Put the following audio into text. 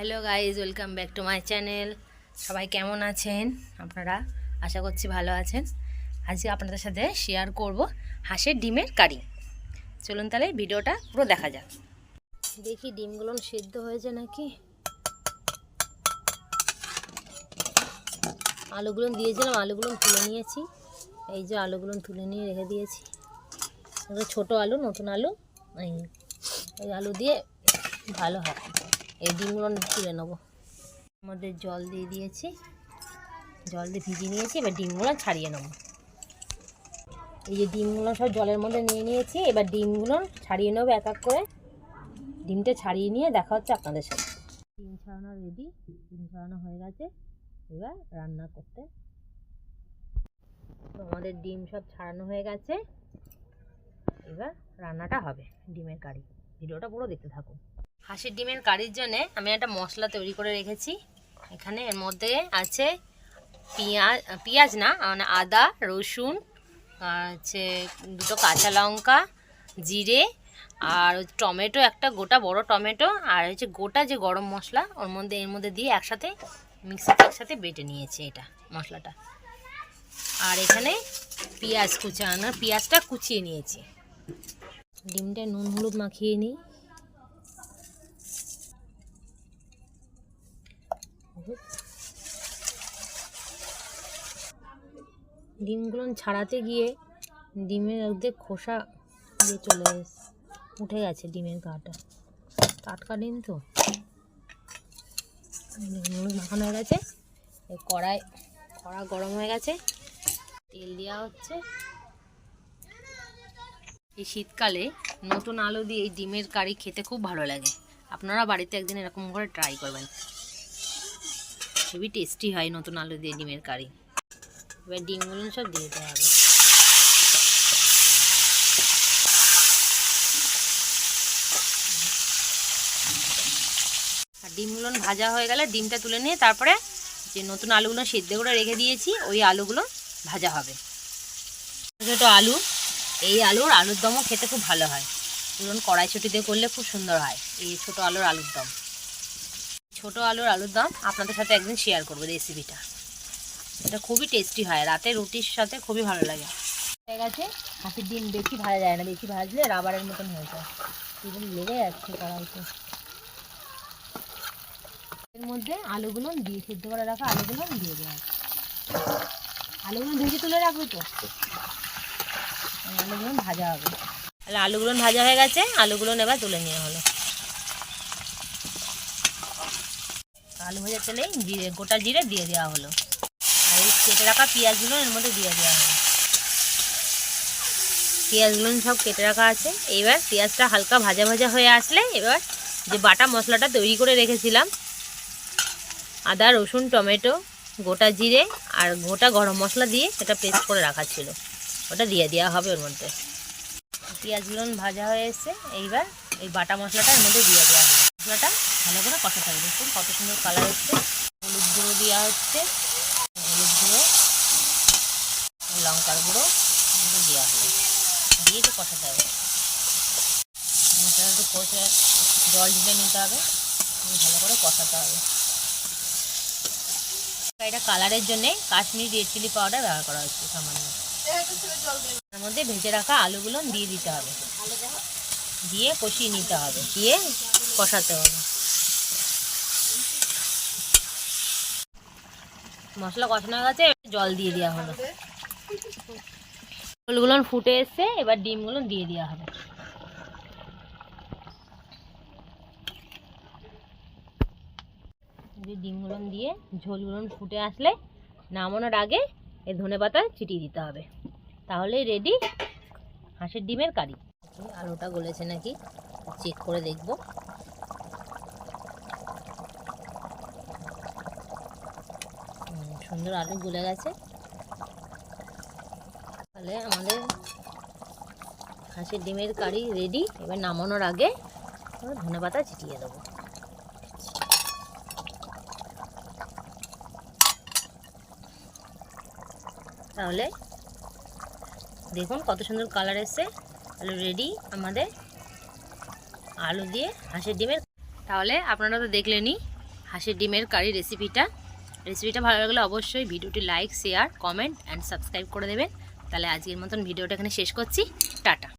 Hello guys, welcome back to my channel. সবাই কেমন আছেন আপনারা? আশা করছি ভালো আছেন। আজকে আপনাদের সাথে শেয়ার করব হাঁসের ডিমের কারি। চলুন তাহলে ভিডিওটা পুরো দেখা যাক। দেখি ডিমগুলো সেদ্ধ হয়েছে নাকি। আলুগুলো দিয়েছিলাম, আলুগুলো তুলে নিয়েছি। এই যে আলুগুলো তুলে নিয়ে রেখে দিয়েছি। ছোট আলু, নতুন আলু, এই আলু দিয়ে ভালো হয়। এই ডিমগুলো তুলে নেবো। মধ্যে জল দিয়ে দিয়েছি, জল দিয়ে ভিজিয়ে নিয়েছি। এবার ডিমগুলো ছাড়িয়ে নেব। এই যে ডিমগুলো সব জলের মধ্যে নিয়ে নিয়েছি। এবার ডিমগুলো ছাড়িয়ে নেবো এক এক করে। ডিমটা ছাড়িয়ে নিয়ে দেখা হচ্ছে আপনাদের সাথে। ডিম ছাড়ানো রেডি, ডিম ছাড়ানো হয়ে গেছে। এবার রান্না করতে তো আমাদের ডিম সব ছাড়ানো হয়ে গেছে। এবার রান্নাটা হবে ডিমের কারি। ভিডিওটা পুরো দেখতে থাকুন। হাঁসের ডিমের কারির জন্যে আমি একটা মশলা তৈরি করে রেখেছি। এখানে এর মধ্যে আছে পেঁয়াজ না, মানে আদা, রসুন, হচ্ছে দুটো কাঁচা লঙ্কা, জিরে, আর টমেটো, একটা গোটা বড় টমেটো, আর হচ্ছে গোটা যে গরম মশলা এর মধ্যে দিয়ে একসাথে মিক্সিতে একসাথে বেটে নিয়েছি এটা মশলাটা। আর এখানে পেঁয়াজটা কুচিয়ে নিয়েছি। ডিমটা নুন হলুদ মাখিয়ে নিই। ডিমগুলো ছাড়াতে গিয়ে ডিমের অর্ধেক খোসা দিয়ে উঠে গেছে। ডিমের গাটা টাটকা ডিম তো। মাখানো হয়ে গেছে। কড়া গরম হয়ে গেছে, তেল দেওয়া হচ্ছে। এই শীতকালে নতুন আলু দিয়ে এই ডিমের কারি খেতে খুব ভালো লাগে। আপনারা বাড়িতে একদিন এরকম করে ট্রাই করবেন, খুবই টেস্টি হয় নতুন আলু দিয়ে ডিমের কারি। এবার ডিমগুলো সব দিয়ে দিতে হবে। আর ডিমগুলো ভাজা হয়ে গেলে ডিমটা তুলে নিয়ে তারপরে যে নতুন আলুগুলো সেদ্ধ করে রেখে দিয়েছি ওই আলুগুলো ভাজা হবে। ছোটো আলু, এই আলুর দমও খেতে খুব ভালো হয়। ধরুন কড়াইশুঁটি দিয়ে করলে খুব সুন্দর হয় এই ছোটো আলুর দম। ছোটো আলুর দম আপনাদের সাথে একদিন শেয়ার করবো রেসিপিটা। এটা খুবই টেস্টি হয়, রাতে রুটির সাথে খুবই ভালো লাগে। হয়ে গেছে। হাঁসের ডিম বেশি ভাজা যায় না, বেশি ভাজলে রাবারের মতন হয়ে যায়। এগুলো লেগে যাচ্ছে কড়াইতে। এর মধ্যে আলুগুলো দিয়ে সেদ্ধ করে রাখা আলুগুলো দিয়ে দেওয়া। আলুগুলো ভেজে তুলে রাখবো তো, আলুগুলো ভাজা হবে। তাহলে আলুগুলো ভাজা হয়ে গেছে, আলুগুলো এবার তুলে নেওয়া হলো। আলু ভাজা তেলেই গোটা জিরে দিয়ে দেওয়া হলো। আর এই কেটে রাখা পেঁয়াজগুলো এর মধ্যে দিয়ে দেওয়া হলো। পেঁয়াজগুলো সব কেটে রাখা আছে। এবার পেঁয়াজটা হালকা ভাজা ভাজা হয়ে আসলে এবার যে বাটা মশলাটা তৈরি করে রেখেছিলাম, আদা, রসুন, টমেটো, গোটা জিরে আর গোটা গরম মশলা দিয়ে এটা পেস্ট করে রাখা ছিল, ওটা দিয়ে দেওয়া হবে ওর মধ্যে। পেঁয়াজগুলো ভাজা হয়ে এসছে। এইবার এই বাটা মশলাটা এর মধ্যে দিয়ে দেওয়া হবে। মশলাটা ভালো করে কষাতে হবে। দেখুন কত সুন্দর কালার হচ্ছে। হলুদ গুঁড়ো দেওয়া হচ্ছে, হলুদ গুঁড়ো, লঙ্কার গুঁড়ো দেওয়া হবে, দিয়ে একটু কষাতে হবে। মশলাটা একটু কষে জল ঢেলে নিতে হবে, ভালো করে কষাতে হবে। এটা কালারের জন্যে কাশ্মীরি রেড চিলি পাউডার ব্যবহার করা হচ্ছে সামান্য। তার মধ্যে ভেজে রাখা আলুগুলো দিয়ে দিতে হবে, দিয়ে কষিয়ে নিতে হবে, দিয়ে কষাতে হবে। মশলা কষানো হয়ে গেছে, জল দিয়ে দেওয়া হলো। ঝোলগুলো ফুটে এসছে, এবার ডিমগুলো দিয়ে দেওয়া হবে। ডিমগুলো দিয়ে ঝোলগুলো ফুটে আসলে নামানোর আগে এই ধনেপাতা ছিটিয়ে দিতে হবে। তাহলেই রেডি হাঁসের ডিমের কারি। আলুটা গলেছে নাকি চেক করে দেখব। সুন্দর আলু গলে গেছে। তাহলে আমাদের হাঁসের ডিমের কারি রেডি। এবার নামানোর আগে ধনেপাতা ছিটিয়ে দেবো। তাহলে দেখুন কত সুন্দর কালার এসছে। তাহলে রেডি আমাদের আলু দিয়ে হাঁসের ডিমের। তাহলে আপনারা তো দেখলেনই হাঁসের ডিমের কারি রেসিপিটা ভালো লাগলে অবশ্যই ভিডিওটি like, share, comment and subscribe করে দেবেন। তাহলে আজকের মতন ভিডিওটা এখানে শেষ করছি। টাটা।